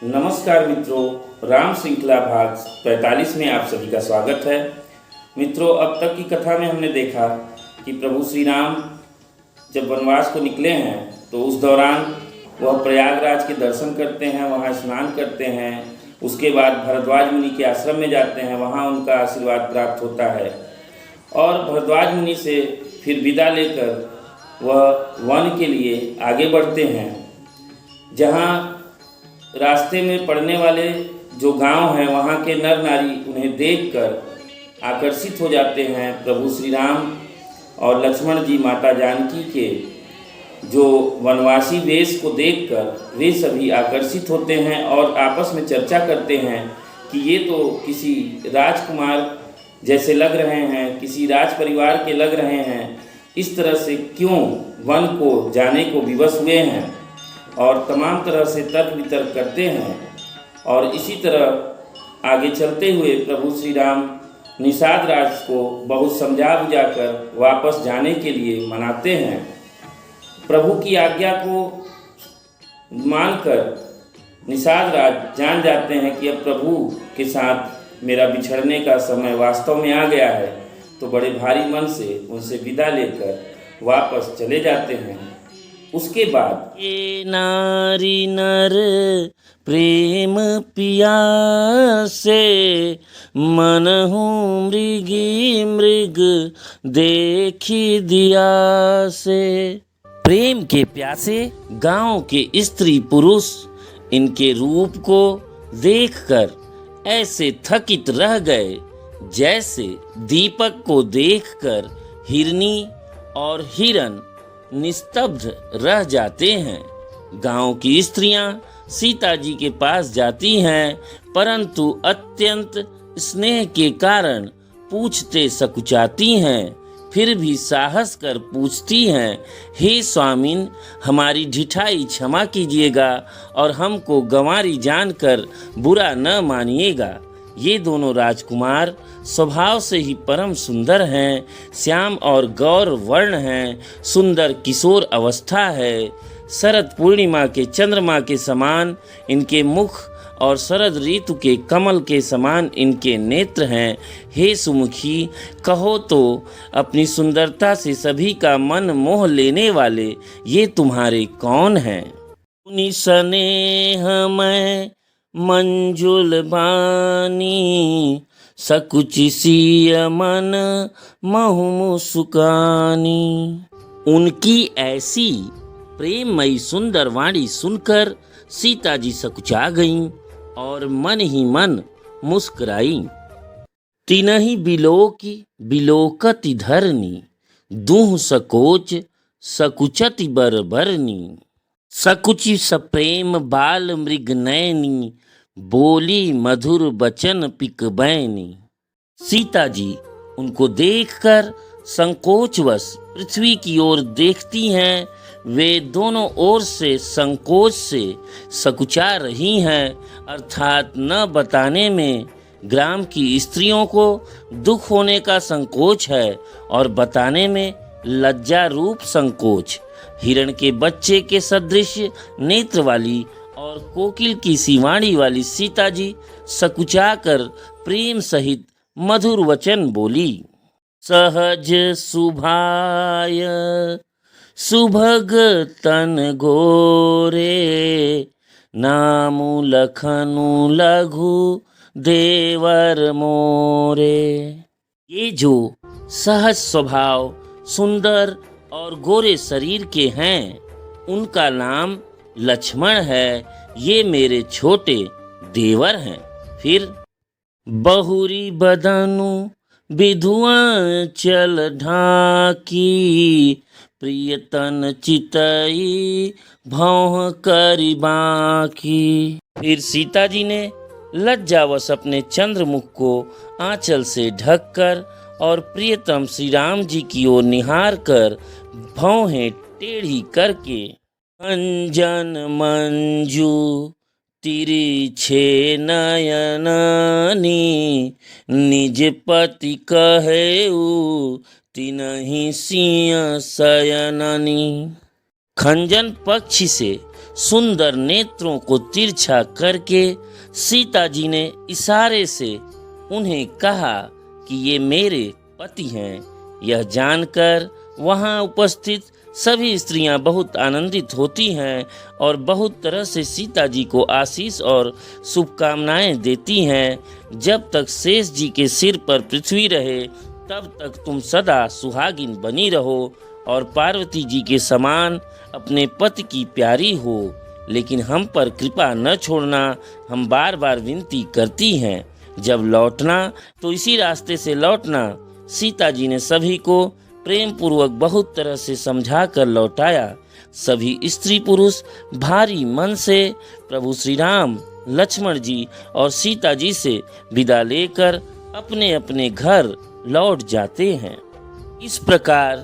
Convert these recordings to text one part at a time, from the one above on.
नमस्कार मित्रों, राम श्रृंखला भाग 45 में आप सभी का स्वागत है। मित्रों, अब तक की कथा में हमने देखा कि प्रभु श्री राम जब वनवास को निकले हैं तो उस दौरान वह प्रयागराज के दर्शन करते हैं, वहाँ स्नान करते हैं। उसके बाद भरद्वाज मुनि के आश्रम में जाते हैं, वहाँ उनका आशीर्वाद प्राप्त होता है और भरद्वाज मुनि से फिर विदा लेकर वह वन के लिए आगे बढ़ते हैं। जहाँ रास्ते में पड़ने वाले जो गांव हैं वहाँ के नर नारी उन्हें देखकर आकर्षित हो जाते हैं। प्रभु श्री राम और लक्ष्मण जी माता जानकी के जो वनवासी वेश को देखकर वे सभी आकर्षित होते हैं और आपस में चर्चा करते हैं कि ये तो किसी राजकुमार जैसे लग रहे हैं, किसी राज परिवार के लग रहे हैं। इस तरह से क्यों वन को जाने को विवश हुए हैं और तमाम तरह से तर्क वितर्क करते हैं। और इसी तरह आगे चलते हुए प्रभु श्री राम निषाद राज को बहुत समझा बुझाकर वापस जाने के लिए मनाते हैं। प्रभु की आज्ञा को मानकर निषाद राज जान जाते हैं कि अब प्रभु के साथ मेरा बिछड़ने का समय वास्तव में आ गया है, तो बड़े भारी मन से उनसे विदा लेकर वापस चले जाते हैं। उसके बाद ये नारी नर प्रेम पियासे, मनहु मृगी मृग देखी दिया से। प्रेम के प्यासे गांव के स्त्री पुरुष इनके रूप को देखकर ऐसे थकित रह गए जैसे दीपक को देखकर हिरनी और हिरन निस्तब्ध रह जाते हैं। गांव की स्त्रियां सीता जी के पास जाती हैं, परंतु अत्यंत स्नेह के कारण पूछते सकुचाती हैं। फिर भी साहस कर पूछती हैं, हे स्वामिन, हमारी ढिठाई क्षमा कीजिएगा और हमको गंवारी जानकर बुरा न मानिएगा। ये दोनों राजकुमार स्वभाव से ही परम सुंदर हैं, श्याम और गौर वर्ण हैं, सुंदर किशोर अवस्था है। शरद पूर्णिमा के चंद्रमा के समान इनके मुख और शरद ऋतु के कमल के समान इनके नेत्र हैं। हे सुमुखी, कहो तो अपनी सुंदरता से सभी का मन मोह लेने वाले ये तुम्हारे कौन हैं? उन्हीं स्नेह मैं मंजुल बानी, सकुचि सिय मन महु मुस्कानी। उनकी ऐसी प्रेममयी सुंदर वाणी सुनकर सीता जी सकुचा गईं और मन ही मन मुस्कुराई। तिनहि बिलोकी बिलोकति धरनी, दुह सकोच सकुचति बरबरनी। सकुचि सप्रेम बाल मृग नयनी, बोली मधुर बचन पिक बैनी। सीता जी उनको देखकर संकोचवश पृथ्वी की ओर देखती हैं। वे दोनों ओर से संकोच से सकुचा रही हैं, अर्थात न बताने में ग्राम की स्त्रियों को दुख होने का संकोच है और बताने में लज्जा रूप संकोच। हिरण के बच्चे के सदृश नेत्र वाली और कोकिल की सी वाणी वाली सीता जी सकुचाकर प्रेम सहित मधुर वचन बोली। सहज सुभाय सुभग तन गोरे, नामु लखनु लघु देवर मोरे। ये जो सहज स्वभाव सुंदर और गोरे शरीर के हैं, उनका नाम लक्ष्मण है। ये मेरे छोटे देवर हैं। फिर बहुरी बदनु विधुआ चल ढाकी, प्रियतन चितई भौह करि बाकी। फिर सीता जी ने लज्जावश अपने चंद्रमुख को आंचल से ढककर और प्रियतम श्री राम जी की ओर निहार कर भौहें टेढ़ी करके अंजन मंजू तिरछे नयनानी, निज पति कहेऊ तिनहि सिंह शयनानी। खंजन पक्षी से सुंदर नेत्रों को तिरछा करके सीता जी ने इशारे से उन्हें कहा कि ये मेरे पति हैं। यह जानकर वहां उपस्थित सभी स्त्रियां बहुत आनंदित होती हैं और बहुत तरह से सीता जी को आशीष और शुभकामनाएं देती हैं। जब तक शेष जी के सिर पर पृथ्वी रहे तब तक तुम सदा सुहागिन बनी रहो और पार्वती जी के समान अपने पति की प्यारी हो, लेकिन हम पर कृपा न छोड़ना, हम बार बार विनती करती हैं। जब लौटना तो इसी रास्ते से लौटना। सीता जी ने सभी को प्रेम पूर्वक बहुत तरह से समझा कर लौटाया। सभी स्त्री पुरुष भारी मन से प्रभु श्री राम, लक्ष्मण जी और सीता जी से विदा लेकर अपने अपने घर लौट जाते हैं। इस प्रकार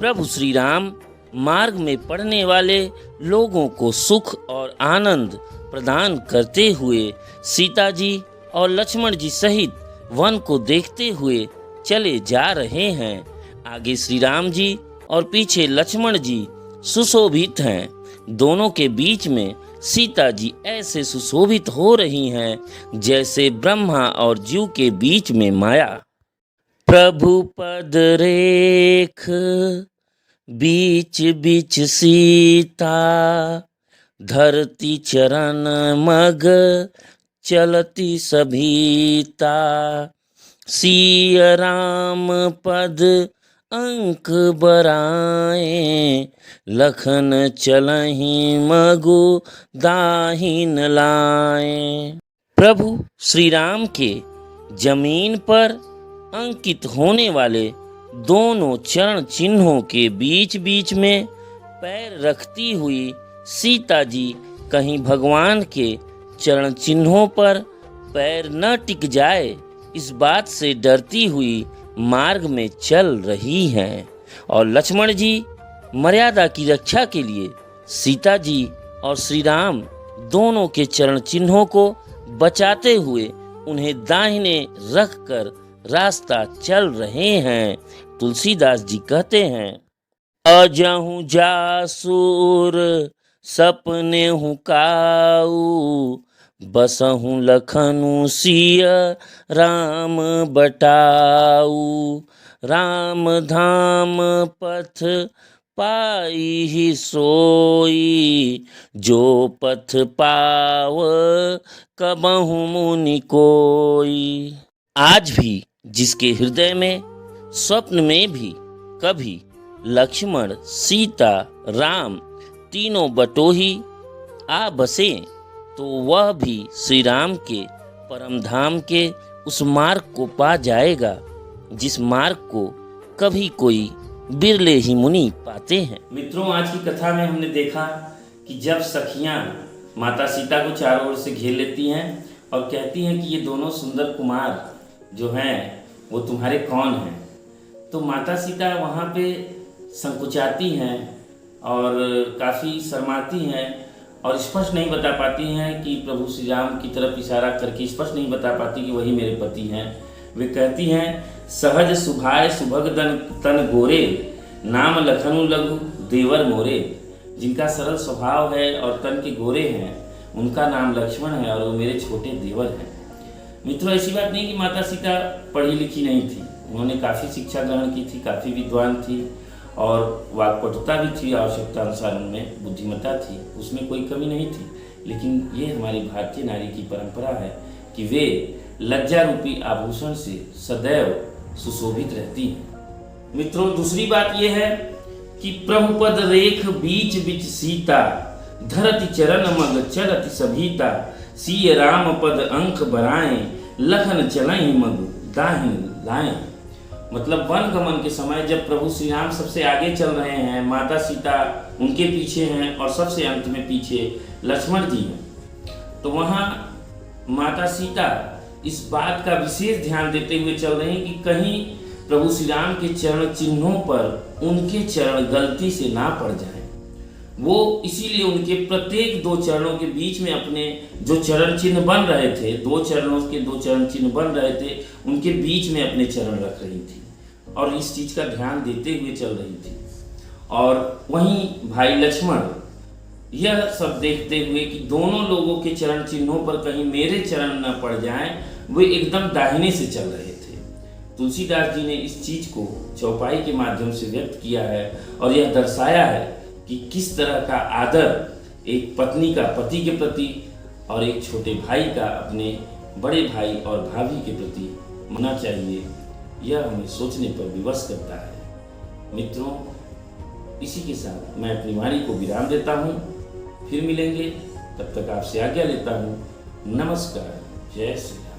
प्रभु श्री राम मार्ग में पड़ने वाले लोगों को सुख और आनंद प्रदान करते हुए सीता जी और लक्ष्मण जी सहित वन को देखते हुए चले जा रहे हैं। आगे श्री राम जी और पीछे लक्ष्मण जी सुशोभित हैं। दोनों के बीच में सीता जी ऐसे सुशोभित हो रही हैं जैसे ब्रह्मा और जीव के बीच में माया। प्रभु पद रेख बीच बीच सीता, धरती चरण मग चलती सभीता। सिय राम पद अंक बराए, लखन चलहि मगु दाहिन लाए। प्रभु श्री राम के जमीन पर अंकित होने वाले दोनों चरण चिन्हों के बीच बीच में पैर रखती हुई सीता जी कहीं भगवान के चरण चिन्हों पर पैर न टिक जाए इस बात से डरती हुई मार्ग में चल रही हैं। और लक्ष्मण जी मर्यादा की रक्षा के लिए सीता जी और श्री राम दोनों के चरण चिन्हों को बचाते हुए उन्हें दाहिने रखकर रास्ता चल रहे हैं। तुलसीदास जी कहते हैं, अजहु जासुर सपने हूँ काऊ, बसहु लखनु सिय राम बटाऊ। राम धाम पथ पाई ही सोई, जो पथ पाव कबहु मुनि कोई। आज भी जिसके हृदय में स्वप्न में भी कभी लक्ष्मण, सीता, राम तीनों बटोही आ बसे तो वह भी श्री राम के परम धाम के उस मार्ग को पा जाएगा जिस मार्ग को कभी कोई बिरले ही मुनि पाते हैं। मित्रों, आज की कथा में हमने देखा कि जब सखियां माता सीता को चारों ओर से घेर लेती हैं और कहती हैं कि ये दोनों सुंदर कुमार जो हैं वो तुम्हारे कौन हैं, तो माता सीता वहाँ पे संकुचाती हैं और काफ़ी शर्माती हैं और स्पष्ट नहीं बता पाती हैं कि प्रभु श्री राम की तरफ इशारा करके स्पष्ट नहीं बता पाती कि वही मेरे पति हैं। वे कहती हैं, सहज सुभाय सुभग तन गोरे, नाम लखनु लघु देवर मोरे। जिनका सरल स्वभाव है और तन के गोरे हैं उनका नाम लक्ष्मण है और वो मेरे छोटे देवर हैं। मित्रों, ऐसी बात नहीं कि माता सीता पढ़ी लिखी नहीं थी, उन्होंने काफ़ी शिक्षा ग्रहण की थी, काफ़ी विद्वान थी और वाक्पटुता भी थी, आवश्यकता अनुसार उनमें बुद्धिमत्ता थी, उसमें कोई कमी नहीं थी। लेकिन ये हमारी भारतीय नारी की परंपरा है कि वे लज्जा रूपी आभूषण से सदैव सुशोभित रहती हैं। मित्रों, दूसरी बात यह है कि प्रभु पद रेख बीच बीच सीता, धरती चरण मग चलति सभीता। सिय राम पद अंक बराए, लखन चलहि मग दाहिन लाए। मतलब वन गमन के समय जब प्रभु श्री राम सबसे आगे चल रहे हैं, माता सीता उनके पीछे हैं और सबसे अंत में पीछे लक्ष्मण जी हैं, तो वहाँ माता सीता इस बात का विशेष ध्यान देते हुए चल रही हैं कि कहीं प्रभु श्री राम के चरण चिन्हों पर उनके चरण गलती से ना पड़ जाएं। वो इसीलिए उनके प्रत्येक दो चरणों के बीच में अपने जो चरण चिन्ह बन रहे थे, दो चरणों के दो चरण चिन्ह बन रहे थे, उनके बीच में अपने चरण रख रही थी और इस चीज का ध्यान देते हुए चल रही थी। और वहीं भाई लक्ष्मण यह सब देखते हुए कि दोनों लोगों के चरण चिन्हों पर कहीं मेरे चरण न पड़ जाएं, वे एकदम दाहिने से चल रहे थे। तुलसीदास जी ने इस चीज को चौपाई के माध्यम से व्यक्त किया है और यह दर्शाया है कि किस तरह का आदर एक पत्नी का पति के प्रति और एक छोटे भाई का अपने बड़े भाई और भाभी के प्रति होना चाहिए। यह हमें सोचने पर विवश करता है। मित्रों, इसी के साथ मैं अपनी वाणी को विराम देता हूँ। फिर मिलेंगे, तब तक आपसे आज्ञा लेता हूँ। नमस्कार। जय श्री राम।